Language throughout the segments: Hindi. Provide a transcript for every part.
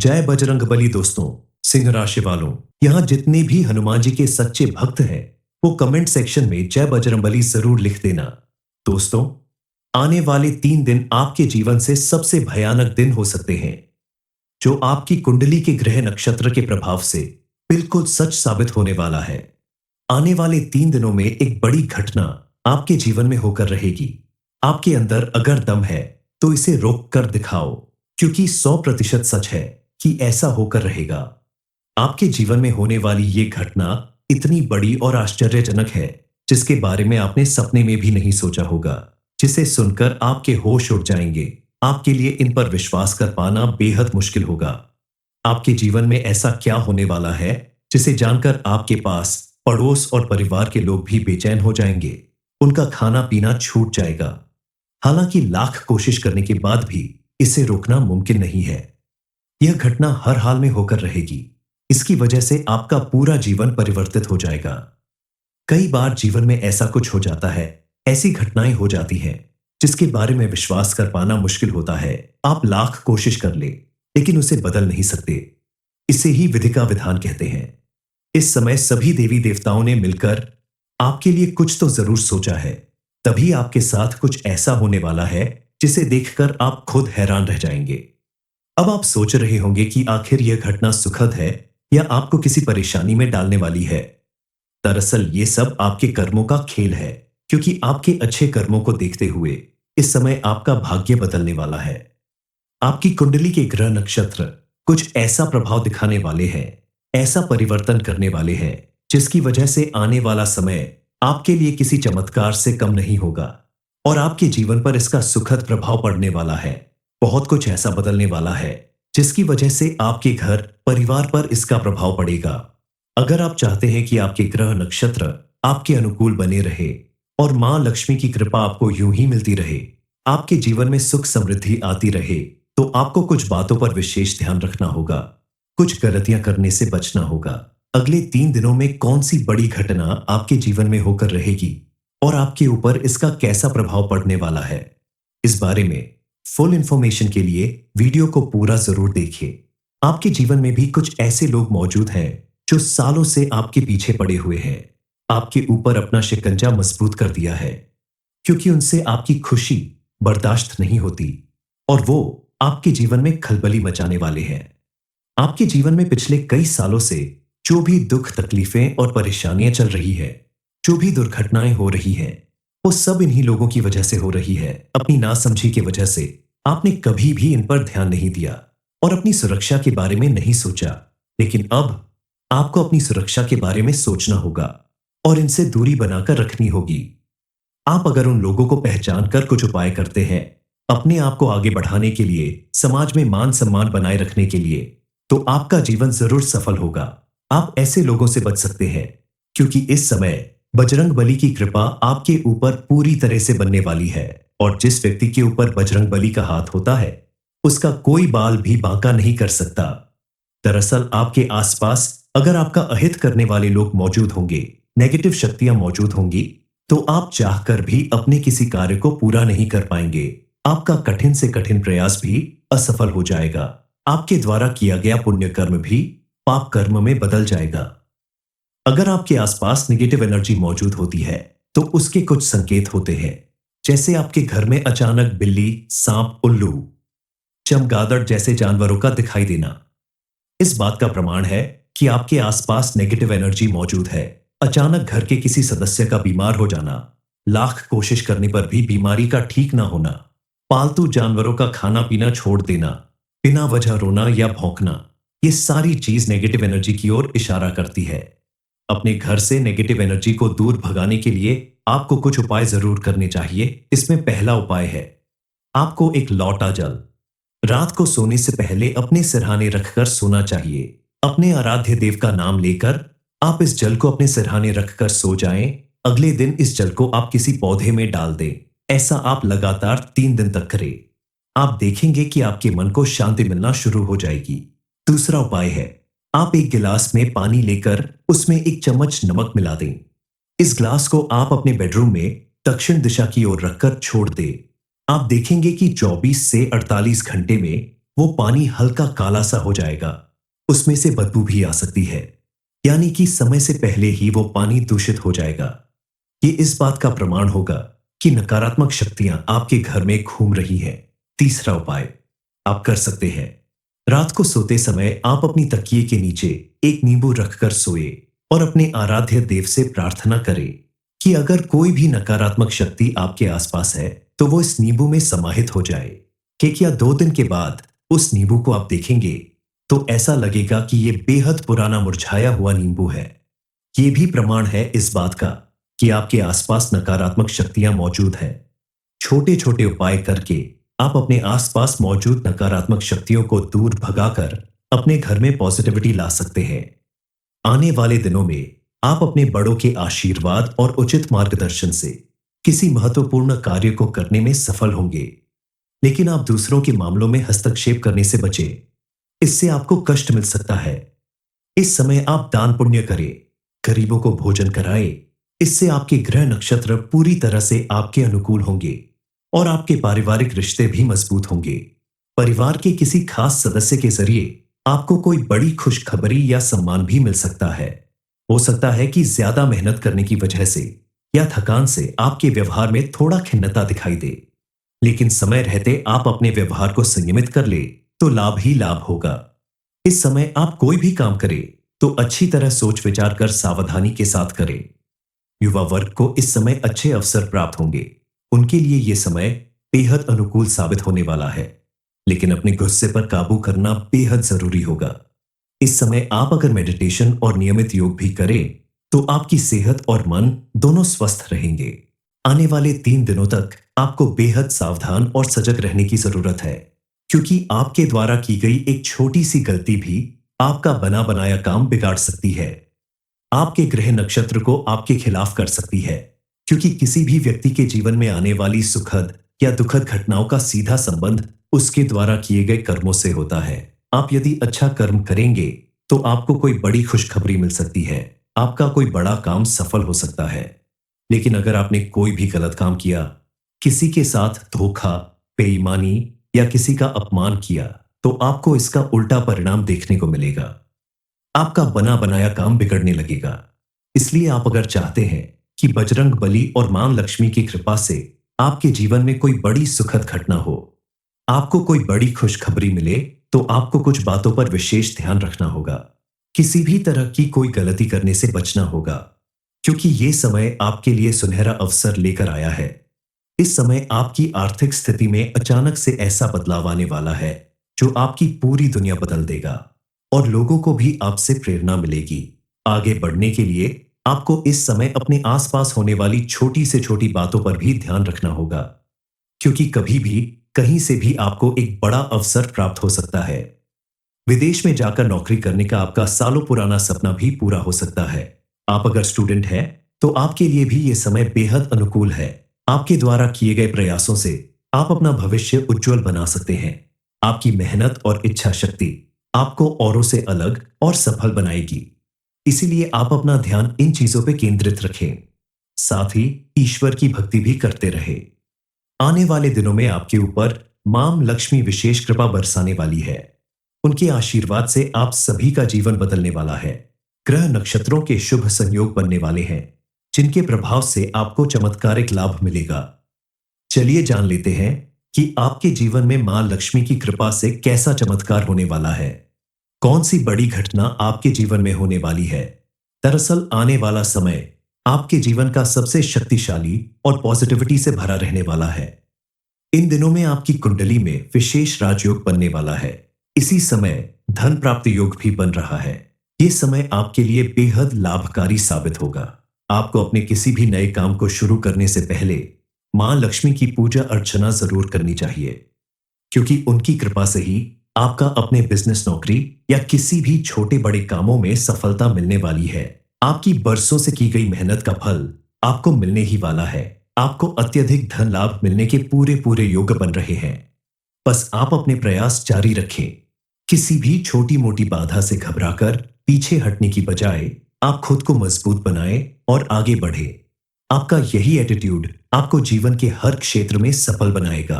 जय बजरंगबली दोस्तों। सिंह राशि वालों, यहाँ जितने भी हनुमान जी के सच्चे भक्त हैं वो कमेंट सेक्शन में जय बजरंगबली जरूर लिख देना। दोस्तों, आने वाले 3 दिन आपके जीवन से सबसे भयानक दिन हो सकते हैं, जो आपकी कुंडली के ग्रह नक्षत्र के प्रभाव से बिल्कुल सच साबित होने वाला है। आने वाले 3 दिनों में एक बड़ी घटना आपके जीवन में होकर रहेगी। आपके अंदर अगर दम है तो इसे रोक कर दिखाओ, क्योंकि 100% सच है कि ऐसा होकर रहेगा। आपके जीवन में होने वाली ये घटना इतनी बड़ी और आश्चर्यजनक है, जिसके बारे में आपने सपने में भी नहीं सोचा होगा, जिसे सुनकर आपके होश उड़ जाएंगे। आपके लिए इन पर विश्वास कर पाना बेहद मुश्किल होगा। आपके जीवन में ऐसा क्या होने वाला है जिसे जानकर आपके पास पड़ोस और परिवार के लोग भी बेचैन हो जाएंगे। उनका खाना पीना छूट जाएगा। हालांकि लाख कोशिश करने के बाद भी इसे रोकना मुमकिन नहीं है। यह घटना हर हाल में होकर रहेगी। इसकी वजह से आपका पूरा जीवन परिवर्तित हो जाएगा। कई बार जीवन में ऐसा कुछ हो जाता है, ऐसी घटनाएं हो जाती हैं जिसके बारे में विश्वास कर पाना मुश्किल होता है। आप लाख कोशिश कर ले, लेकिन उसे बदल नहीं सकते। इसे ही विधि का विधान कहते हैं। इस समय सभी देवी देवताओं ने मिलकर आपके लिए कुछ तो जरूर सोचा है, तभी आपके साथ कुछ ऐसा होने वाला है जिसे देखकर आप खुद हैरान रह जाएंगे। अब आप सोच रहे होंगे कि आखिर यह घटना सुखद है या आपको किसी परेशानी में डालने वाली है। दरअसल ये सब आपके कर्मों का खेल है, क्योंकि आपके अच्छे कर्मों को देखते हुए इस समय आपका भाग्य बदलने वाला है। आपकी कुंडली के ग्रह नक्षत्र कुछ ऐसा प्रभाव दिखाने वाले हैं, ऐसा परिवर्तन करने वाले हैं, जिसकी वजह से आने वाला समय आपके लिए किसी चमत्कार से कम नहीं होगा और आपके जीवन पर इसका सुखद प्रभाव पड़ने वाला है। बहुत कुछ ऐसा बदलने वाला है जिसकी वजह से आपके घर परिवार पर इसका प्रभाव पड़ेगा। अगर आप चाहते हैं कि आपके ग्रह नक्षत्र आपके अनुकूल बने रहे और मां लक्ष्मी की कृपा आपको यूं ही मिलती रहे, आपके जीवन में सुख समृद्धि आती रहे, तो आपको कुछ बातों पर विशेष ध्यान रखना होगा। कुछ गलतियां करने से बचना होगा। अगले 3 दिनों में कौन सी बड़ी घटना आपके जीवन में होकर रहेगी और आपके ऊपर इसका कैसा प्रभाव पड़ने वाला है, इस बारे में फुल इंफॉर्मेशन के लिए वीडियो को पूरा जरूर देखिए। आपके जीवन में भी कुछ ऐसे लोग मौजूद हैं जो सालों से आपके पीछे पड़े हुए हैं, आपके ऊपर अपना शिकंजा मजबूत कर दिया है, क्योंकि उनसे आपकी खुशी बर्दाश्त नहीं होती और वो आपके जीवन में खलबली मचाने वाले हैं। आपके जीवन में पिछले कई सालों से जो भी दुख तकलीफें और परेशानियां चल रही है, जो भी दुर्घटनाएं हो रही हैं, वो सब इन्हीं लोगों की वजह से हो रही है। अपनी नासमझी की वजह से आपने कभी भी इन पर ध्यान नहीं दिया और अपनी सुरक्षा के बारे में नहीं सोचा। लेकिन अब आपको अपनी सुरक्षा के बारे में सोचना होगा और इनसे दूरी बनाकर रखनी होगी। आप अगर उन लोगों को पहचान कर कुछ उपाय करते हैं अपने आप को आगे बढ़ाने के लिए, समाज में मान सम्मान बनाए रखने के लिए, तो आपका जीवन जरूर सफल होगा। आप ऐसे लोगों से बच सकते हैं, क्योंकि इस समय बजरंगबली की कृपा आपके ऊपर पूरी तरह से बनने वाली है और जिस व्यक्ति के ऊपर बजरंगबली का हाथ होता है उसका कोई बाल भी बांका नहीं कर सकता। दरअसल आपके आसपास अगर आपका अहित करने वाले लोग मौजूद होंगे, नेगेटिव शक्तियां मौजूद होंगी, तो आप चाहकर भी अपने किसी कार्य को पूरा नहीं कर पाएंगे। आपका कठिन से कठिन प्रयास भी असफल हो जाएगा। आपके द्वारा किया गया पुण्य कर्म भी पाप कर्म में बदल जाएगा। अगर आपके आसपास नेगेटिव एनर्जी मौजूद होती है तो उसके कुछ संकेत होते हैं, जैसे आपके घर में अचानक बिल्ली, सांप, उल्लू, चमगादड़ जैसे जानवरों का दिखाई देना। इस बात का प्रमाण है कि आपके आसपास नेगेटिव एनर्जी मौजूद है। अचानक घर के किसी सदस्य का बीमार हो जाना, लाख कोशिश करने पर भी बीमारी का ठीक ना होना, पालतू जानवरों का खाना पीना छोड़ देना, बिना वजह रोना या भौंकना, ये सारी चीज नेगेटिव एनर्जी की ओर इशारा करती है। अपने घर से नेगेटिव एनर्जी को दूर भगाने के लिए आपको कुछ उपाय जरूर करने चाहिए। इसमें पहला उपाय है, आपको एक लौटा जल रात को सोने से पहले अपने सिरहाने रखकर सोना चाहिए। अपने आराध्य देव का नाम लेकर आप इस जल को अपने सिरहाने रखकर सो जाएं। अगले दिन इस जल को आप किसी पौधे में डाल दें। ऐसा आप लगातार 3 दिन तक करें। आप देखेंगे कि आपके मन को शांति मिलना शुरू हो जाएगी। दूसरा उपाय है, आप एक गिलास में पानी लेकर उसमें 1 चम्मच नमक मिला दें। इस ग्लास को आप अपने बेडरूम में दक्षिण दिशा की ओर रखकर छोड़ दें। आप देखेंगे कि 24 से 48 घंटे में वो पानी हल्का काला सा हो जाएगा। उसमें से बदबू भी आ सकती है, यानी कि समय से पहले ही वो पानी दूषित हो जाएगा। ये इस बात का प्रमाण होगा कि नकारात्मक शक्तियां आपके घर में घूम रही हैं। तीसरा उपाय आप कर सकते हैं। रात को सोते समय आप अपनी तकिए के नीचे एक नींबू रखकर सोए और अपने आराध्य देव से प्रार्थना करें कि अगर कोई भी नकारात्मक शक्ति आपके आसपास है तो वो इस नींबू में समाहित हो जाए। कि क्या 2 दिन के बाद उस नींबू को आप देखेंगे तो ऐसा लगेगा कि ये बेहद पुराना मुरझाया हुआ नींबू है। ये भी प्रमाण है इस बात का कि आपके आसपास नकारात्मक शक्तियां मौजूद हैं। छोटे छोटे उपाय करके आप अपने आसपास मौजूद नकारात्मक शक्तियों को दूर भगाकर अपने घर में पॉजिटिविटी ला सकते हैं। आने वाले दिनों में आप अपने बड़ों के आशीर्वाद और उचित मार्गदर्शन से किसी महत्वपूर्ण कार्य को करने में सफल होंगे। लेकिन आप दूसरों के मामलों में हस्तक्षेप करने से बचें। इससे आपको कष्ट मिल सकता है। इस समय आप दान पुण्य करें, गरीबों को भोजन कराएं। इससे आपके ग्रह नक्षत्र पूरी तरह से आपके अनुकूल होंगे और आपके पारिवारिक रिश्ते भी मजबूत होंगे। परिवार के किसी खास सदस्य के जरिए आपको कोई बड़ी खुशखबरी या सम्मान भी मिल सकता है। हो सकता है कि ज्यादा मेहनत करने की वजह से या थकान से आपके व्यवहार में थोड़ा खिन्नता दिखाई दे, लेकिन समय रहते आप अपने व्यवहार को संयमित कर ले तो लाभ ही लाभ होगा। इस समय आप कोई भी काम करें तो अच्छी तरह सोच विचार कर सावधानी के साथ करें। युवा वर्ग को इस समय अच्छे अवसर प्राप्त होंगे। उनके लिए यह समय बेहद अनुकूल साबित होने वाला है, लेकिन अपने गुस्से पर काबू करना बेहद जरूरी होगा। इस समय आप अगर मेडिटेशन और नियमित योग भी करें तो आपकी सेहत और मन दोनों स्वस्थ रहेंगे। आने वाले 3 दिनों तक आपको बेहद सावधान और सजग रहने की जरूरत है, क्योंकि आपके द्वारा की गई एक छोटी सी गलती भी आपका बना बनाया काम बिगाड़ सकती है। आपके ग्रह नक्षत्र को आपके खिलाफ कर सकती है, क्योंकि किसी भी व्यक्ति के जीवन में आने वाली सुखद या दुखद घटनाओं का सीधा संबंध उसके द्वारा किए गए कर्मों से होता है। आप यदि अच्छा कर्म करेंगे तो आपको कोई बड़ी खुशखबरी मिल सकती है, आपका कोई बड़ा काम सफल हो सकता है। लेकिन अगर आपने कोई भी गलत काम किया, किसी के साथ धोखा, बेईमानी या किसी का अपमान किया, तो आपको इसका उल्टा परिणाम देखने को मिलेगा। आपका बना बनाया काम बिगड़ने लगेगा। इसलिए आप अगर चाहते हैं कि बजरंग बली और मां लक्ष्मी की कृपा से आपके जीवन में कोई बड़ी सुखद घटना हो, आपको कोई बड़ी खुशखबरी मिले, तो आपको कुछ बातों पर विशेष ध्यान रखना होगा। किसी भी तरह की कोई गलती करने से बचना होगा, क्योंकि ये समय आपके लिए सुनहरा अवसर लेकर आया है। इस समय आपकी आर्थिक स्थिति में अचानक से ऐसा बदलाव आने वाला है जो आपकी पूरी दुनिया बदल देगा और लोगों को भी आपसे प्रेरणा मिलेगी। आगे बढ़ने के लिए आपको इस समय अपने आसपास होने वाली छोटी से छोटी बातों पर भी ध्यान रखना होगा, क्योंकि कभी भी कहीं से भी आपको एक बड़ा अवसर प्राप्त हो सकता है। विदेश में जाकर नौकरी करने का आपका सालों पुराना सपना भी पूरा हो सकता है। आप अगर स्टूडेंट हैं तो आपके लिए भी यह समय बेहद अनुकूल है। आपके द्वारा किए गए प्रयासों से आप अपना भविष्य उज्जवल बना सकते हैं। आपकी मेहनत और इच्छा शक्ति आपको औरों से अलग और सफल बनाएगी। इसीलिए आप अपना ध्यान इन चीजों पर केंद्रित रखें, साथ ही ईश्वर की भक्ति भी करते रहें। आने वाले दिनों में आपके ऊपर मां लक्ष्मी विशेष कृपा बरसाने वाली है। उनके आशीर्वाद से आप सभी का जीवन बदलने वाला है। ग्रह नक्षत्रों के शुभ संयोग बनने वाले हैं, जिनके प्रभाव से आपको चमत्कारिक लाभ मिलेगा। चलिए जान लेते हैं कि आपके जीवन में मां लक्ष्मी की कृपा से कैसा चमत्कार होने वाला है। कौन सी बड़ी घटना आपके जीवन में होने वाली है। दरअसल आने वाला समय आपके जीवन का सबसे शक्तिशाली और पॉजिटिविटी से भरा रहने वाला है। इन दिनों में आपकी कुंडली में विशेष राजयोग बनने वाला है। इसी समय धन प्राप्त योग भी बन रहा है। यह समय आपके लिए बेहद लाभकारी साबित होगा। आपको अपने किसी भी नए काम को शुरू करने से पहले मां लक्ष्मी की पूजा अर्चना जरूर करनी चाहिए, क्योंकि उनकी कृपा से ही आपका अपने बिजनेस, नौकरी या किसी भी छोटे बड़े कामों में सफलता मिलने वाली है। आपकी बरसों से की गई मेहनत का फल आपको मिलने ही वाला है। आपको अत्यधिक धन लाभ मिलने के पूरे पूरे योग बन रहे हैं। बस आप अपने प्रयास जारी रखें। किसी भी छोटी मोटी बाधा से घबराकर पीछे हटने की बजाय आप खुद को मजबूत बनाएं और आगे बढ़े। आपका यही एटीट्यूड आपको जीवन के हर क्षेत्र में सफल बनाएगा,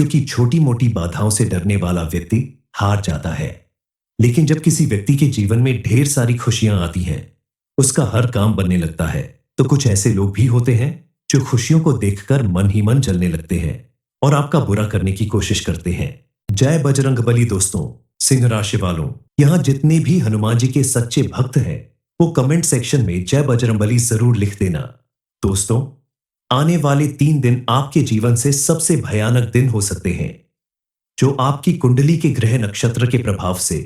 क्योंकि छोटी मोटी बाधाओं से डरने वाला व्यक्ति हार जाता है। लेकिन जब किसी व्यक्ति के जीवन में ढेर सारी खुशियां आती हैं, उसका हर काम बनने लगता है, तो कुछ ऐसे लोग भी होते हैं जो खुशियों को देखकर मन ही मन जलने लगते हैं और आपका बुरा करने की कोशिश करते हैं। जय बजरंगबली दोस्तों, सिंह राशि वालों, यहाँ जितने भी हनुमान जी के सच्चे भक्त हैं, वो कमेंट सेक्शन में जय बजरंगबली जरूर लिख देना। दोस्तों, आने वाले 3 दिन आपके जीवन से सबसे भयानक दिन हो सकते हैं, जो आपकी कुंडली के ग्रह नक्षत्र के प्रभाव से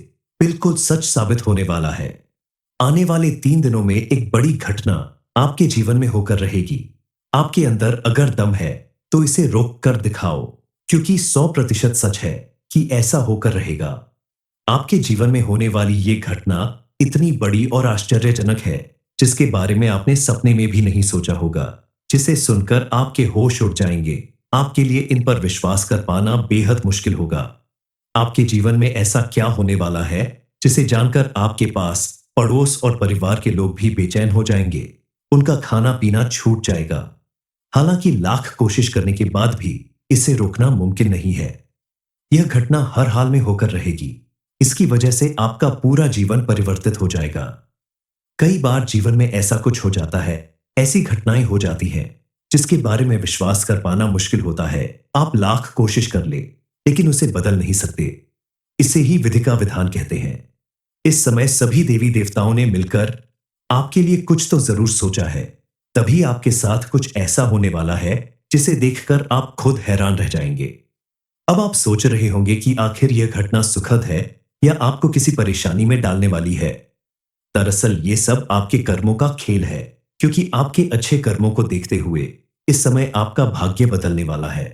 बिल्कुल सच साबित होने वाला है। आने वाले 3 दिनों में एक बड़ी घटना आपके जीवन में होकर रहेगी। आपके अंदर अगर दम है तो इसे रोक कर दिखाओ, क्योंकि 100% सच है कि ऐसा होकर रहेगा। आपके जीवन में होने वाली ये घटना इतनी बड़ी और आश्चर्यजनक है, जिसके बारे में आपने सपने में भी नहीं सोचा होगा, जिसे सुनकर आपके होश उड़ जाएंगे। आपके लिए इन पर विश्वास कर पाना बेहद मुश्किल होगा। आपके जीवन में ऐसा क्या होने वाला है जिसे जानकर आपके पास पड़ोस और परिवार के लोग भी बेचैन हो जाएंगे। उनका खाना पीना छूट जाएगा। हालांकि लाख कोशिश करने के बाद भी इसे रोकना मुमकिन नहीं है। यह घटना हर हाल में होकर रहेगी। इसकी वजह से आपका पूरा जीवन परिवर्तित हो जाएगा। कई बार जीवन में ऐसा कुछ हो जाता है, ऐसी घटनाएं हो जाती हैं जिसके बारे में विश्वास कर पाना मुश्किल होता है। आप लाख कोशिश कर ले, लेकिन उसे बदल नहीं सकते। इसे ही विधि का विधान कहते हैं। इस समय सभी देवी देवताओं ने मिलकर आपके लिए कुछ तो जरूर सोचा है, तभी आपके साथ कुछ ऐसा होने वाला है जिसे देखकर आप खुद हैरान रह जाएंगे। अब आप सोच रहे होंगे कि आखिर यह घटना सुखद है या आपको किसी परेशानी में डालने वाली है। दरअसल ये सब आपके कर्मों का खेल है, क्योंकि आपके अच्छे कर्मों को देखते हुए इस समय आपका भाग्य बदलने वाला है।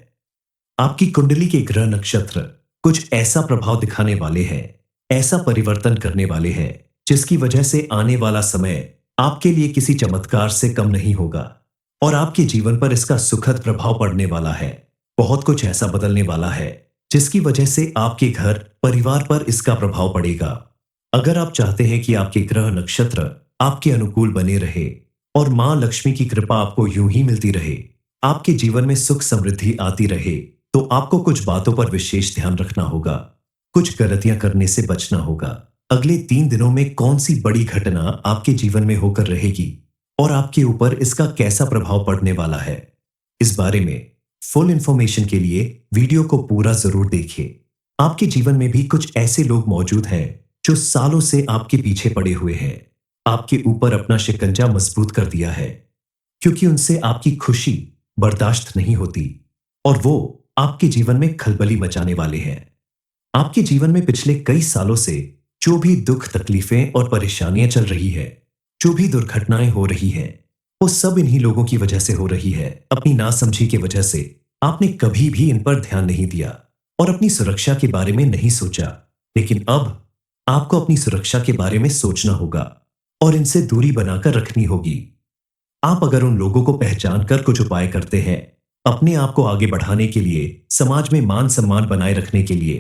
आपकी कुंडली के ग्रह नक्षत्र कुछ ऐसा प्रभाव दिखाने वाले हैं, ऐसा परिवर्तन करने वाले हैं, जिसकी वजह से आने वाला समय आपके लिए किसी चमत्कार से कम नहीं होगा और आपके जीवन पर इसका सुखद प्रभाव पड़ने वाला है। बहुत कुछ ऐसा बदलने वाला है जिसकी वजह से आपके घर परिवार पर इसका प्रभाव पड़ेगा। अगर आप चाहते हैं कि आपके ग्रह नक्षत्र आपके अनुकूल बने रहे और मां लक्ष्मी की कृपा आपको यूं ही मिलती रहे, आपके जीवन में सुख समृद्धि आती रहे, तो आपको कुछ बातों पर विशेष ध्यान रखना होगा। कुछ गलतियां करने से बचना होगा। अगले 3 दिनों में कौन सी बड़ी घटना आपके जीवन में होकर रहेगी और आपके ऊपर इसका कैसा प्रभाव पड़ने वाला है, इस बारे में फुल इंफॉर्मेशन के लिए वीडियो को पूरा जरूर देखिए। आपके जीवन में भी कुछ ऐसे लोग मौजूद हैं जो सालों से आपके पीछे पड़े हुए हैं, आपके ऊपर अपना शिकंजा मजबूत कर दिया है, क्योंकि उनसे आपकी खुशी बर्दाश्त नहीं होती और वो आपके जीवन में खलबली मचाने वाले हैं। आपके जीवन में पिछले कई सालों से जो भी दुख तकलीफें और परेशानियां चल रही है, जो भी दुर्घटनाएं हो रही हैं, वो सब इन्हीं लोगों की वजह से हो रही है। अपनी नासमझी की वजह से आपने कभी भी इन पर ध्यान नहीं दिया और अपनी सुरक्षा के बारे में नहीं सोचा। लेकिन अब आपको अपनी सुरक्षा के बारे में सोचना होगा और इनसे दूरी बनाकर रखनी होगी। आप अगर उन लोगों को पहचान कर कुछ उपाय करते हैं अपने आप को आगे बढ़ाने के लिए, समाज में मान सम्मान बनाए रखने के लिए,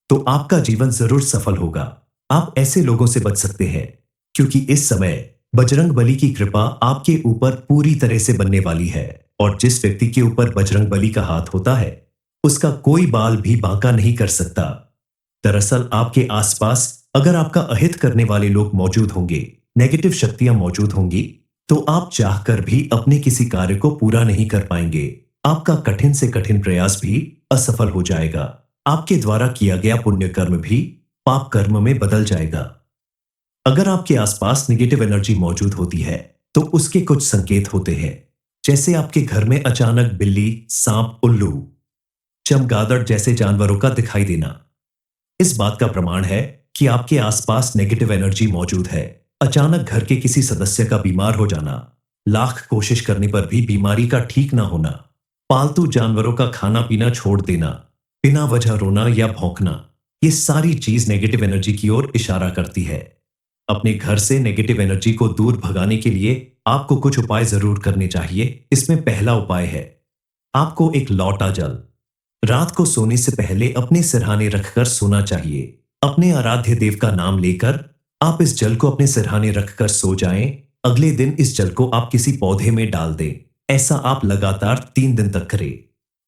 तो आपका जीवन जरूर सफल होगा। आप ऐसे लोगों से बच सकते हैं, क्योंकि इस समय बजरंग बली की कृपा आपके ऊपर पूरी तरह से बनने वाली है और जिस व्यक्ति के ऊपर बजरंग बली का हाथ होता है, उसका कोई बाल भी बांका नहीं कर सकता। दरअसल आपके आसपास अगर आपका अहित करने वाले लोग मौजूद होंगे, नेगेटिव शक्तियां मौजूद होंगी, तो आप चाहकर भी अपने किसी कार्य को पूरा नहीं कर पाएंगे। आपका कठिन से कठिन प्रयास भी असफल हो जाएगा। आपके द्वारा किया गया पुण्य कर्म भी पाप कर्म में बदल जाएगा। अगर आपके आसपास नेगेटिव एनर्जी मौजूद होती है, तो उसके कुछ संकेत होते हैं, जैसे आपके घर में अचानक बिल्ली, सांप, उल्लू, चमगादड़ जैसे जानवरों का दिखाई देना। इस बात का प्रमाण है कि आपके आसपास नेगेटिव एनर्जी मौजूद है। अचानक घर के किसी सदस्य का बीमार हो जाना, लाख कोशिश करने पर भी बीमारी का ठीक ना होना, पालतू जानवरों का खाना पीना छोड़ देना, बिना वजह रोना या भौंकना, ये सारी चीज नेगेटिव एनर्जी की ओर इशारा करती है। अपने घर से नेगेटिव एनर्जी को दूर भगाने के लिए आपको कुछ उपाय जरूर करने चाहिए। इसमें पहला उपाय है, आपको एक लौटा जल रात को सोने से पहले अपने सिरहाने रखकर सोना चाहिए। अपने आराध्य देव का नाम लेकर आप इस जल को अपने सिरहाने रखकर सो जाएं। अगले दिन इस जल को आप किसी पौधे में डाल दें। ऐसा आप लगातार 3 दिन तक करें।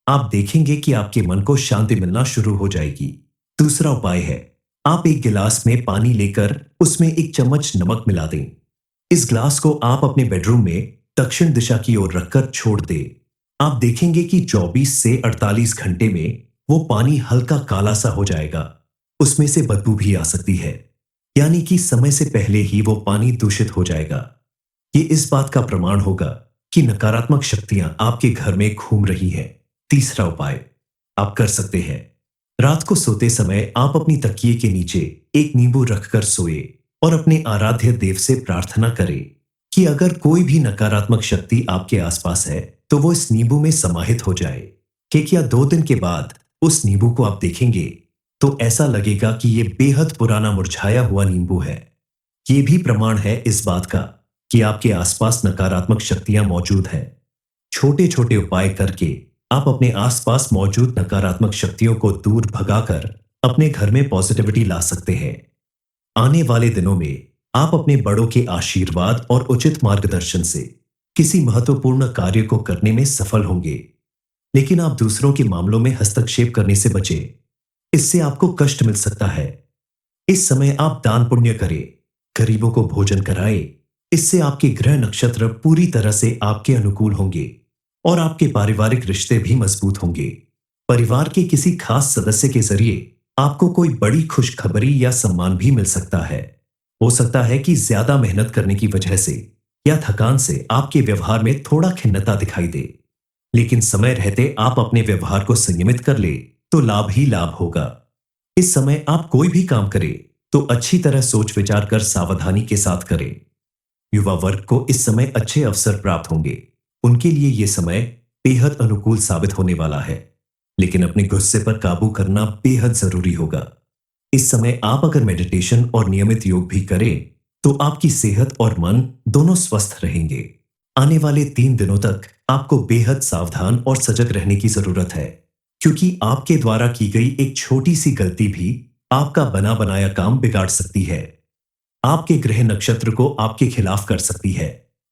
आप देखेंगे कि आपके मन को शांति मिलना शुरू हो जाएगी। दूसरा उपाय है, आप एक गिलास में पानी लेकर उसमें एक चम्मच नमक मिला दें। इस ग्लास को आप अपने बेडरूम में दक्षिण दिशा की ओर रखकर छोड़ दें। आप देखेंगे कि 24 से 48 घंटे में वो पानी हल्का काला सा हो जाएगा। उसमें से बदबू भी आ सकती है, यानी कि समय से पहले ही वो पानी दूषित हो जाएगा। ये इस बात का प्रमाण होगा कि नकारात्मक शक्तियां आपके घर में घूम रही हैं। तीसरा उपाय आप कर सकते हैं, रात को सोते समय आप अपनी तकिए के नीचे एक नींबू रखकर सोए और अपने आराध्य देव से प्रार्थना करें कि अगर कोई भी नकारात्मक शक्ति आपके आसपास है तो वो इस नींबू में समाहित हो जाए। कि क्या 2 दिन के बाद उस नींबू को आप देखेंगे तो ऐसा लगेगा कि ये बेहद पुराना मुरझाया हुआ नींबू है। ये भी प्रमाण है इस बात का कि आपके आसपास नकारात्मक शक्तियां मौजूद हैं। छोटे छोटे उपाय करके आप अपने आसपास मौजूद नकारात्मक शक्तियों को दूर भगाकर अपने घर में पॉजिटिविटी ला सकते हैं। आने वाले दिनों में आप अपने बड़ों के आशीर्वाद और उचित मार्गदर्शन से किसी महत्वपूर्ण कार्य को करने में सफल होंगे। लेकिन आप दूसरों के मामलों में हस्तक्षेप करने से बचें, इससे आपको कष्ट मिल सकता है। इस समय आप दान पुण्य करें, गरीबों को भोजन कराएं। इससे आपके ग्रह नक्षत्र पूरी तरह से आपके अनुकूल होंगे और आपके पारिवारिक रिश्ते भी मजबूत होंगे। परिवार के किसी खास सदस्य के जरिए आपको कोई बड़ी खुशखबरी या सम्मान भी मिल सकता है। हो सकता है कि ज्यादा मेहनत करने की वजह से या थकान से आपके व्यवहार में थोड़ा खिन्नता दिखाई दे, लेकिन समय रहते आप अपने व्यवहार को संयमित कर ले तो लाभ ही लाभ होगा। इस समय आप कोई भी काम करें तो अच्छी तरह सोच विचार कर सावधानी के साथ करें। युवा वर्ग को इस समय अच्छे अवसर प्राप्त होंगे। उनके लिए यह समय बेहद अनुकूल साबित होने वाला है, लेकिन अपने गुस्से पर काबू करना बेहद जरूरी होगा। इस समय आप अगर मेडिटेशन और नियमित योग भी करें तो आपकी सेहत और मन दोनों स्वस्थ रहेंगे। आने वाले 3 दिनों तक आपको बेहद सावधान और सजग रहने की जरूरत है, क्योंकि आपके द्वारा की गई एक छोटी सी गलती भी आपका बना बनाया काम बिगाड़ सकती है। आपके ग्रह नक्षत्र को आपके खिलाफ कर सकती है,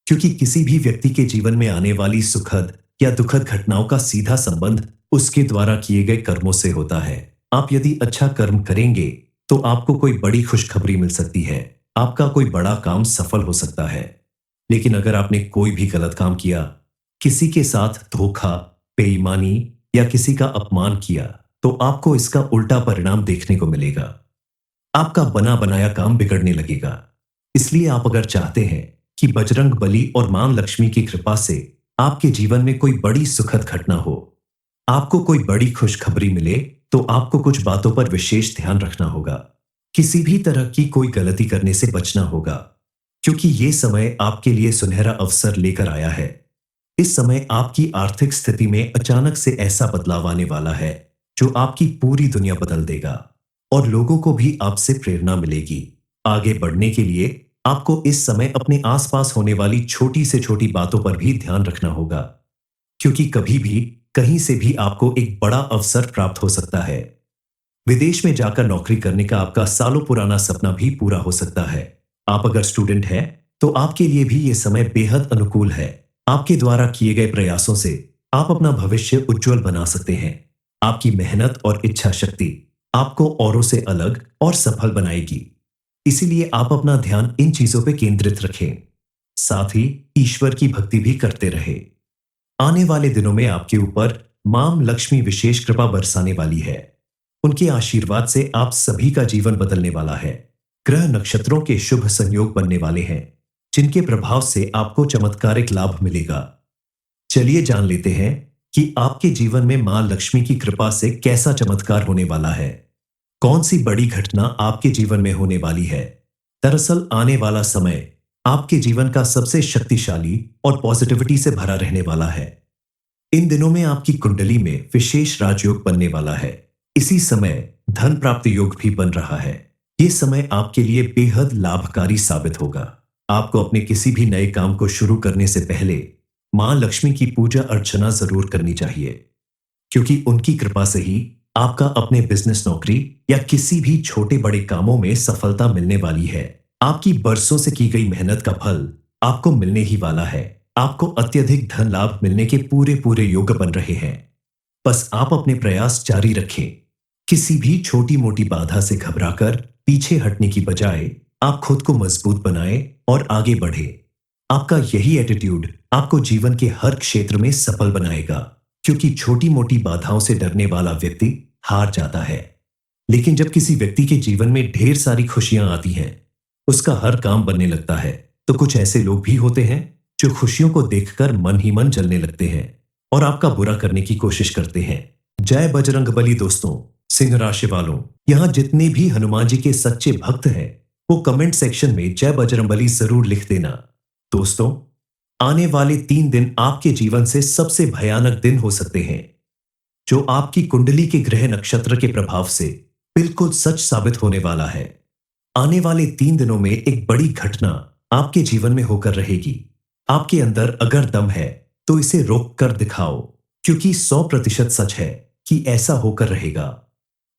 क्योंकि किसी भी व्यक्ति के जीवन में आने वाली सुखद या दुखद घटनाओं का सीधा संबंध उसके द्वारा किए गए कर्मों से होता है। आप यदि अच्छा कर्म करेंगे तो आपको कोई बड़ी खुशखबरी मिल सकती है, आपका कोई बड़ा काम सफल हो सकता है। लेकिन अगर आपने कोई भी गलत काम किया, किसी के साथ धोखा, बेईमानी या किसी का अपमान किया, तो आपको इसका उल्टा परिणाम देखने को मिलेगा। आपका बना बनाया काम बिगड़ने लगेगा। इसलिए आप अगर चाहते हैं कि बजरंग बली और मां लक्ष्मी की कृपा से आपके जीवन में कोई बड़ी सुखद घटना हो, आपको कोई बड़ी खुशखबरी मिले, तो आपको कुछ बातों पर विशेष ध्यान रखना होगा। किसी भी तरह की कोई गलती करने से बचना होगा, क्योंकि ये समय आपके लिए सुनहरा अवसर लेकर आया है। इस समय आपकी आर्थिक स्थिति में अचानक से ऐसा बदलाव आने वाला है जो आपकी पूरी दुनिया बदल देगा और लोगों को भी आपसे प्रेरणा मिलेगी। आगे बढ़ने के लिए आपको इस समय अपने आसपास होने वाली छोटी से छोटी बातों पर भी ध्यान रखना होगा, क्योंकि कभी भी कहीं से भी आपको एक बड़ा अवसर प्राप्त हो सकता है। विदेश में जाकर नौकरी करने का आपका सालों पुराना सपना भी पूरा हो सकता है। आप अगर स्टूडेंट हैं तो आपके लिए भी यह समय बेहद अनुकूल है। आपके द्वारा किए गए प्रयासों से आप अपना भविष्य उज्जवल बना सकते हैं। आपकी मेहनत और इच्छा शक्ति आपको औरों से अलग और सफल बनाएगी। इसीलिए आप अपना ध्यान इन चीजों पर केंद्रित रखें, साथ ही ईश्वर की भक्ति भी करते रहें। आने वाले दिनों में आपके ऊपर मां लक्ष्मी विशेष कृपा बरसाने वाली है। उनके आशीर्वाद से आप सभी का जीवन बदलने वाला है। ग्रह नक्षत्रों के शुभ संयोग बनने वाले हैं, जिनके प्रभाव से आपको चमत्कारिक लाभ मिलेगा। चलिए जान लेते हैं कि आपके जीवन में मां लक्ष्मी की कृपा से कैसा चमत्कार होने वाला है। कौन सी बड़ी घटना आपके जीवन में होने वाली है। दरअसल आने वाला समय आपके जीवन का सबसे शक्तिशाली और पॉजिटिविटी से भरा रहने वाला है। इन दिनों में आपकी कुंडली में विशेष राजयोग बनने वाला है। इसी समय धन प्राप्ति योग भी बन रहा है। यह समय आपके लिए बेहद लाभकारी साबित होगा। आपको अपने किसी भी नए काम को शुरू करने से पहले मां लक्ष्मी की पूजा अर्चना जरूर करनी चाहिए, क्योंकि उनकी कृपा से ही आपका अपने बिजनेस, नौकरी या किसी भी छोटे बड़े कामों में सफलता मिलने वाली है। आपकी बरसों से की गई मेहनत का फल आपको मिलने ही वाला है। आपको अत्यधिक धन लाभ मिलने के पूरे पूरे योग बन रहे हैं। बस आप अपने प्रयास जारी रखें। किसी भी छोटी मोटी बाधा से घबराकर पीछे हटने की बजाय आप खुद को मजबूत बनाएं और आगे बढ़े। आपका यही एटीट्यूड आपको जीवन के हर क्षेत्र में सफल बनाएगा, क्योंकि छोटी मोटी बाधाओं से डरने वाला व्यक्ति हार जाता है। लेकिन जब किसी व्यक्ति के जीवन में ढेर सारी खुशियां आती हैं, उसका हर काम बनने लगता है, तो कुछ ऐसे लोग भी होते हैं जो खुशियों को देखकर मन ही मन जलने लगते हैं और आपका बुरा करने की कोशिश करते हैं। जय बजरंगबली दोस्तों, सिंह राशि वालों, यहाँ जितने भी हनुमान जी के सच्चे भक्त हैं, वो कमेंट सेक्शन में जय बजरंगबली जरूर लिख देना। दोस्तों, आने वाले 3 दिन आपके जीवन से सबसे भयानक दिन हो सकते हैं, जो आपकी कुंडली के ग्रह नक्षत्र के प्रभाव से बिल्कुल सच साबित होने वाला है। आने वाले 3 दिनों में एक बड़ी घटना आपके जीवन में होकर रहेगी। आपके अंदर अगर दम है तो इसे रोक कर दिखाओ, क्योंकि 100% सच है कि ऐसा होकर रहेगा।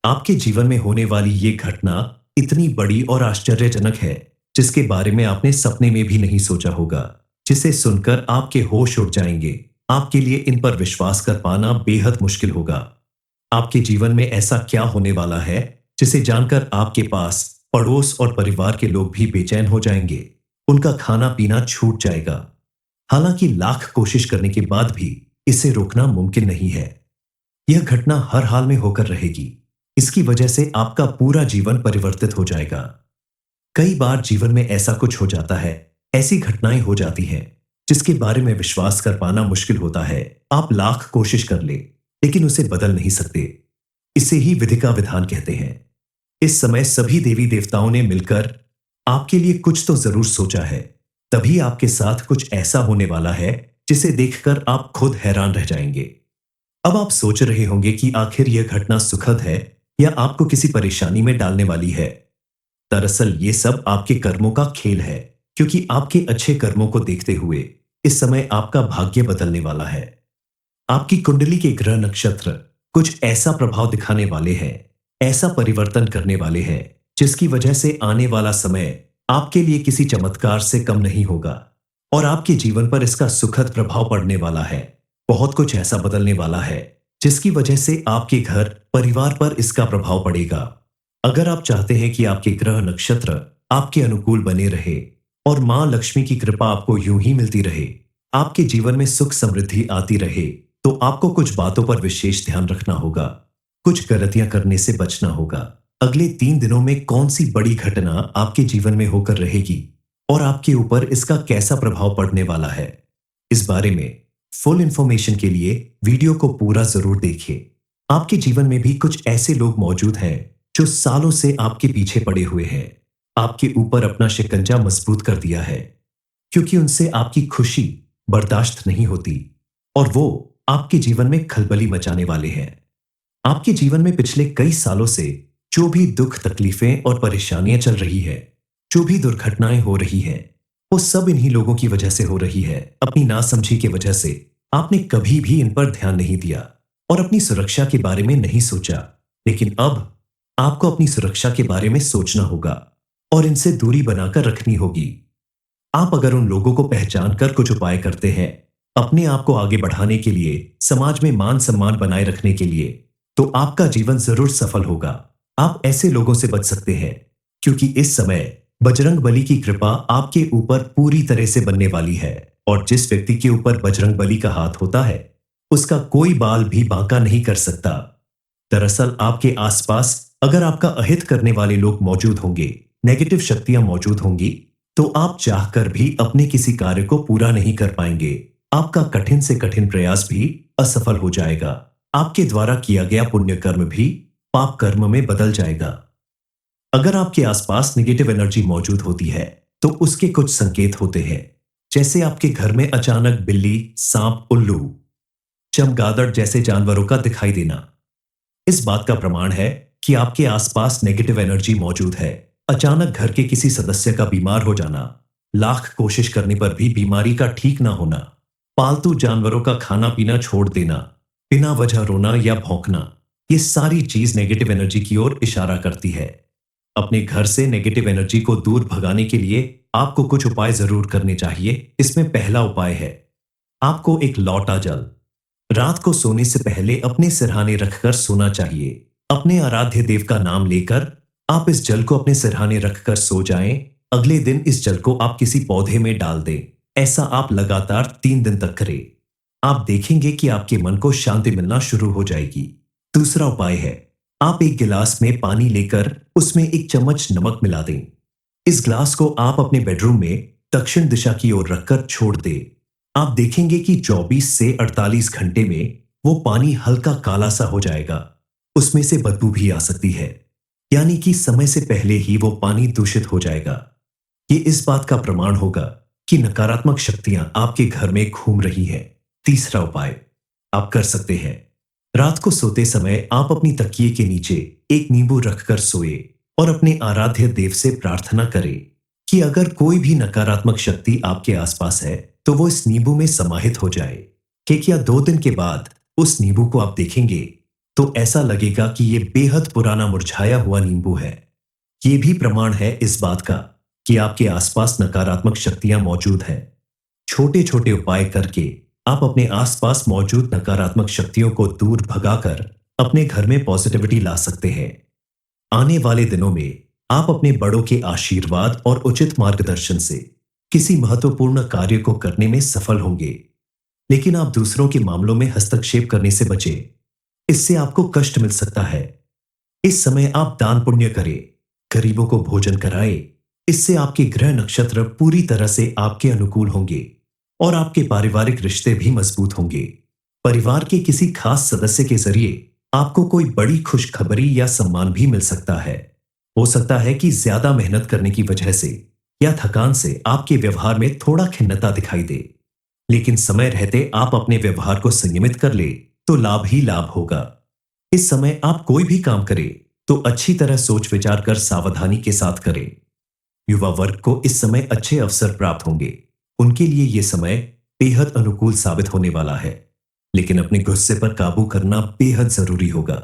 आपके जीवन में होने वाली ये घटना इतनी बड़ी और आश्चर्यजनक है, जिसके बारे में आपने सपने में भी नहीं सोचा होगा, जिसे सुनकर आपके होश उड़ जाएंगे। आपके लिए इन पर विश्वास कर पाना बेहद मुश्किल होगा। आपके जीवन में ऐसा क्या होने वाला है जिसे जानकर आपके पास पड़ोस और परिवार के लोग भी बेचैन हो जाएंगे। उनका खाना पीना छूट जाएगा। हालांकि लाख कोशिश करने के बाद भी इसे रोकना मुमकिन नहीं है। यह घटना हर हाल में होकर रहेगी। इसकी वजह से आपका पूरा जीवन परिवर्तित हो जाएगा। कई बार जीवन में ऐसा कुछ हो जाता है, ऐसी घटनाएं हो जाती हैं जिसके बारे में विश्वास कर पाना मुश्किल होता है। आप लाख कोशिश कर ले, लेकिन उसे बदल नहीं सकते। इसे ही विधि का विधान कहते हैं। इस समय सभी देवी देवताओं ने मिलकर आपके लिए कुछ तो जरूर सोचा है, तभी आपके साथ कुछ ऐसा होने वाला है जिसे देखकर आप खुद हैरान रह जाएंगे। अब आप सोच रहे होंगे कि आखिर यह घटना सुखद है या आपको किसी परेशानी में डालने वाली है। दरअसल ये सब आपके कर्मों का खेल है, क्योंकि आपके अच्छे कर्मों को देखते हुए इस समय आपका भाग्य बदलने वाला है। आपकी कुंडली के ग्रह नक्षत्र कुछ ऐसा प्रभाव दिखाने वाले हैं, ऐसा परिवर्तन करने वाले हैं, जिसकी वजह से आने वाला समय आपके लिए किसी चमत्कार से कम नहीं होगा और आपके जीवन पर इसका सुखद प्रभाव पड़ने वाला है। बहुत कुछ ऐसा बदलने वाला है जिसकी वजह से आपके घर परिवार पर इसका प्रभाव पड़ेगा। अगर आप चाहते हैं कि आपके ग्रह नक्षत्र आपके अनुकूल बने रहे और मां लक्ष्मी की कृपा आपको यूं ही मिलती रहे, आपके जीवन में सुख समृद्धि आती रहे, तो आपको कुछ बातों पर विशेष ध्यान रखना होगा। कुछ गलतियां करने से बचना होगा। अगले 3 दिनों में कौन सी बड़ी घटना आपके जीवन में होकर रहेगी और आपके ऊपर इसका कैसा प्रभाव पड़ने वाला है, इस बारे में फुल इंफॉर्मेशन के लिए वीडियो को पूरा जरूर देखिए। आपके जीवन में भी कुछ ऐसे लोग मौजूद हैं जो सालों से आपके पीछे पड़े हुए हैं, आपके ऊपर अपना शिकंजा मजबूत कर दिया है, क्योंकि उनसे आपकी खुशी बर्दाश्त नहीं होती और वो आपके जीवन में खलबली मचाने वाले हैं। आपके जीवन में पिछले कई सालों से जो भी दुख तकलीफें और परेशानियां चल रही है, जो भी दुर्घटनाएं हो रही हैं, वो सब इन्हीं लोगों की वजह से हो रही है। अपनी नासमझी की वजह से आपने कभी भी इन पर ध्यान नहीं दिया और अपनी सुरक्षा के बारे में नहीं सोचा। लेकिन अब आपको अपनी सुरक्षा के बारे में सोचना होगा और इनसे दूरी बनाकर रखनी होगी। आप अगर उन लोगों को पहचान कर कुछ उपाय करते हैं अपने आप को आगे बढ़ाने के लिए, समाज में मान सम्मान बनाए रखने के लिए, तो आपका जीवन जरूर सफल होगा। आप ऐसे लोगों से बच सकते हैं, क्योंकि इस समय बजरंगबली की कृपा आपके ऊपर पूरी तरह से बनने वाली है और जिस व्यक्ति के ऊपर बजरंगबली का हाथ होता है, उसका कोई बाल भी बांका नहीं कर सकता। दरअसल आपके आसपास अगर आपका अहित करने वाले लोग मौजूद होंगे, नेगेटिव शक्तियां मौजूद होंगी, तो आप चाहकर भी अपने किसी कार्य को पूरा नहीं कर पाएंगे। आपका कठिन से कठिन प्रयास भी असफल हो जाएगा। आपके द्वारा किया गया पुण्य कर्म भी पाप कर्म में बदल जाएगा। अगर आपके आसपास नेगेटिव एनर्जी मौजूद होती है, तो उसके कुछ संकेत होते हैं, जैसे आपके घर में अचानक बिल्ली, सांप, उल्लू, चमगादड़ जैसे जानवरों का दिखाई देना। इस बात का प्रमाण है कि आपके आसपास नेगेटिव एनर्जी मौजूद है। अचानक घर के किसी सदस्य का बीमार हो जाना, लाख कोशिश करने पर भी बीमारी का ठीक ना होना, पालतू जानवरों का खाना पीना छोड़ देना, बिना वजह रोना या भौंकना, ये सारी चीज नेगेटिव एनर्जी की ओर इशारा करती है। अपने घर से नेगेटिव एनर्जी को दूर भगाने के लिए आपको कुछ उपाय जरूर करने चाहिए। इसमें पहला उपाय है, आपको एक लौटा जल रात को सोने से पहले अपने सिरहाने रखकर सोना चाहिए। अपने आराध्य देव का नाम लेकर आप इस जल को अपने सिरहाने रखकर सो जाएं। अगले दिन इस जल को आप किसी पौधे में डाल दें। ऐसा आप लगातार 3 दिन तक करें। आप देखेंगे कि आपके मन को शांति मिलना शुरू हो जाएगी। दूसरा उपाय है, आप एक गिलास में पानी लेकर उसमें 1 चम्मच नमक मिला दें। इस ग्लास को आप अपने बेडरूम में दक्षिण दिशा की ओर रखकर छोड़ दें। आप देखेंगे कि 24 से 48 घंटे में वो पानी हल्का काला सा हो जाएगा। उसमें से बदबू भी आ सकती है, यानी कि समय से पहले ही वो पानी दूषित हो जाएगा। ये इस बात का प्रमाण होगा कि नकारात्मक शक्तियां आपके घर में घूम रही हैं। तीसरा उपाय आप कर सकते हैं, रात को सोते समय आप अपनी तकिए के नीचे एक नींबू रखकर सोए और अपने आराध्य देव से प्रार्थना करें कि अगर कोई भी नकारात्मक शक्ति आपके आसपास है तो वो इस नींबू में समाहित हो जाए। कि क्या 2 दिन के बाद उस नींबू को आप देखेंगे तो ऐसा लगेगा कि ये बेहद पुराना मुरझाया हुआ नींबू है। ये भी प्रमाण है इस बात का कि आपके आसपास नकारात्मक शक्तियां मौजूद हैं। छोटे छोटे उपाय करके आप अपने आसपास मौजूद नकारात्मक शक्तियों को दूर भगाकर अपने घर में पॉजिटिविटी ला सकते हैं। आने वाले दिनों में आप अपने बड़ों के आशीर्वाद और उचित मार्गदर्शन से किसी महत्वपूर्ण कार्य को करने में सफल होंगे। लेकिन आप दूसरों के मामलों में हस्तक्षेप करने से बचें। इससे आपको कष्ट मिल सकता है। इस समय आप दान पुण्य करें, गरीबों को भोजन कराएं। इससे आपके ग्रह नक्षत्र पूरी तरह से आपके अनुकूल होंगे और आपके पारिवारिक रिश्ते भी मजबूत होंगे। परिवार के किसी खास सदस्य के जरिए आपको कोई बड़ी खुशखबरी या सम्मान भी मिल सकता है। हो सकता है कि ज्यादा मेहनत करने की वजह से या थकान से आपके व्यवहार में थोड़ा खिन्नता दिखाई दे, लेकिन समय रहते आप अपने व्यवहार को संयमित कर ले तो लाभ ही लाभ होगा। इस समय आप कोई भी काम करें तो अच्छी तरह सोच विचार कर सावधानी के साथ करें। युवा वर्ग को इस समय अच्छे अवसर प्राप्त होंगे। उनके लिए यह समय बेहद अनुकूल साबित होने वाला है, लेकिन अपने गुस्से पर काबू करना बेहद जरूरी होगा।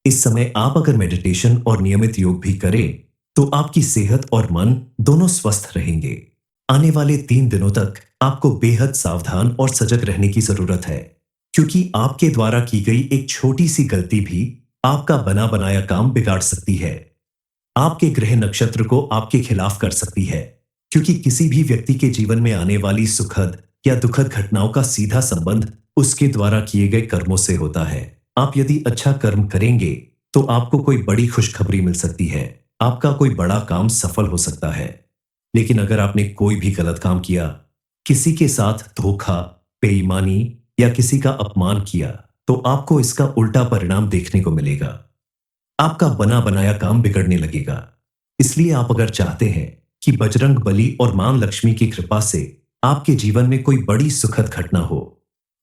इस समय आप अगर मेडिटेशन और नियमित योग भी करें तो आपकी सेहत और मन दोनों स्वस्थ रहेंगे। आने वाले 3 दिनों तक आपको बेहद सावधान और सजग रहने की जरूरत है, क्योंकि आपके द्वारा की गई एक छोटी सी गलती भी आपका बना बनाया काम बिगाड़ सकती है। आपके ग्रह नक्षत्र को आपके खिलाफ कर सकती है, क्योंकि किसी भी व्यक्ति के जीवन में आने वाली सुखद या दुखद घटनाओं का सीधा संबंध उसके द्वारा किए गए कर्मों से होता है। आप यदि अच्छा कर्म करेंगे तो आपको कोई बड़ी खुशखबरी मिल सकती है, आपका कोई बड़ा काम सफल हो सकता है। लेकिन अगर आपने कोई भी गलत काम किया, किसी के साथ धोखा, बेईमानी या किसी का अपमान किया, तो आपको इसका उल्टा परिणाम देखने को मिलेगा। आपका बना बनाया काम बिगड़ने लगेगा। इसलिए आप अगर चाहते हैं कि बजरंग बली और मां लक्ष्मी की कृपा से आपके जीवन में कोई बड़ी सुखद घटना हो,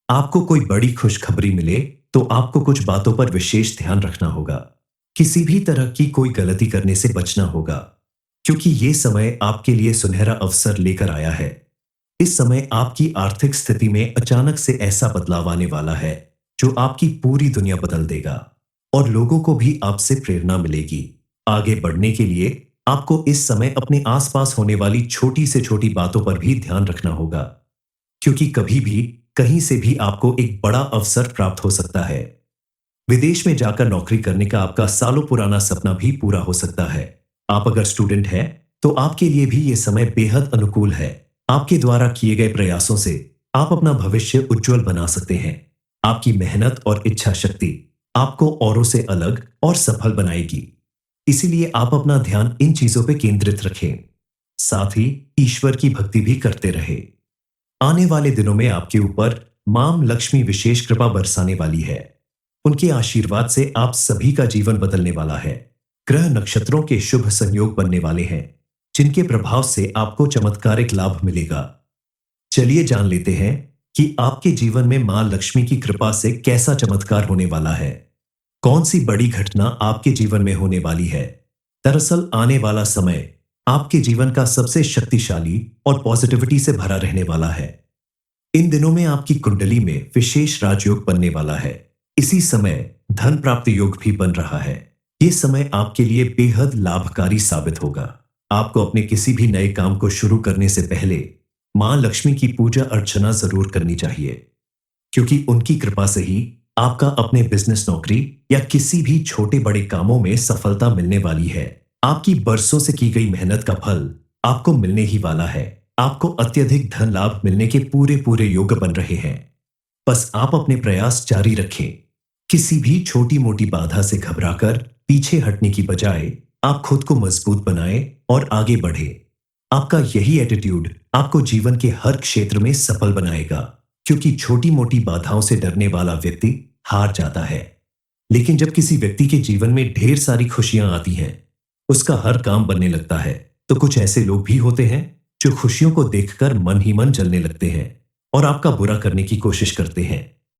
आपको कोई बड़ी खुशखबरी मिले, तो आपको कुछ बातों पर विशेष ध्यान रखना होगा। किसी भी तरह की कोई गलती करने से बचना होगा, क्योंकि यह समय आपके लिए सुनहरा अवसर लेकर आया है। इस समय आपकी आर्थिक स्थिति में अचानक से ऐसा बदलाव आने वाला है जो आपकी पूरी दुनिया बदल देगा और लोगों को भी आपसे प्रेरणा मिलेगी। आगे बढ़ने के लिए आपको इस समय अपने आसपास होने वाली छोटी से छोटी बातों पर भी ध्यान रखना होगा, क्योंकि कभी भी कहीं से भी आपको एक बड़ा अवसर प्राप्त हो सकता है। विदेश में जाकर नौकरी करने का आपका सालों पुराना सपना भी पूरा हो सकता है। आप अगर स्टूडेंट हैं तो आपके लिए भी यह समय बेहद अनुकूल है। आपके द्वारा किए गए प्रयासों से आप अपना भविष्य उज्जवल बना सकते हैं। आपकी मेहनत और इच्छा शक्ति आपको औरों से अलग और सफल बनाएगी। इसीलिए आप अपना ध्यान इन चीजों पर केंद्रित रखें, साथ ही ईश्वर की भक्ति भी करते रहे। आने वाले दिनों में आपके ऊपर मां लक्ष्मी विशेष कृपा बरसाने वाली है। उनके आशीर्वाद से आप सभी का जीवन बदलने वाला है। ग्रह नक्षत्रों के शुभ संयोग बनने वाले हैं, जिनके प्रभाव से आपको चमत्कारिक लाभ मिलेगा। चलिए जान लेते हैं कि आपके जीवन में मां लक्ष्मी की कृपा से कैसा चमत्कार होने वाला है। कौन सी बड़ी घटना आपके जीवन में होने वाली है। दरअसल आने वाला समय आपके जीवन का सबसे शक्तिशाली और पॉजिटिविटी से भरा रहने वाला है। इन दिनों में आपकी कुंडली में विशेष राजयोग बनने वाला है। इसी समय धन प्राप्ति योग भी बन रहा है। यह समय आपके लिए बेहद लाभकारी साबित होगा। आपको अपने किसी भी नए काम को शुरू करने से पहले मां लक्ष्मी की पूजा अर्चना जरूर करनी चाहिए, क्योंकि उनकी कृपा से ही आपका अपने बिजनेस, नौकरी या किसी भी छोटे बड़े कामों में सफलता मिलने वाली है। आपकी बरसों से की गई मेहनत का फल आपको मिलने ही वाला है। आपको अत्यधिक धन लाभ मिलने के पूरे पूरे योग्य बन रहे हैं। बस आप अपने प्रयास जारी रखें। किसी भी छोटी मोटी बाधा से घबराकर पीछे हटने की बजाय आप खुद को मजबूत बनाएं और आगे बढ़े। आपका यही एटीट्यूड आपको जीवन के हर क्षेत्र में सफल बनाएगा, क्योंकि छोटी मोटी बाधाओं से डरने वाला व्यक्ति हार जाता है। लेकिन जब किसी व्यक्ति के जीवन में ढेर सारी खुशियां आती हैं, उसका हर काम बनने लगता है, तो कुछ ऐसे लोग भी होते हैं जो खुशियों को देखकर मन ही मन जलने लगते हैं और आपका बुरा करने की कोशिश करते हैं।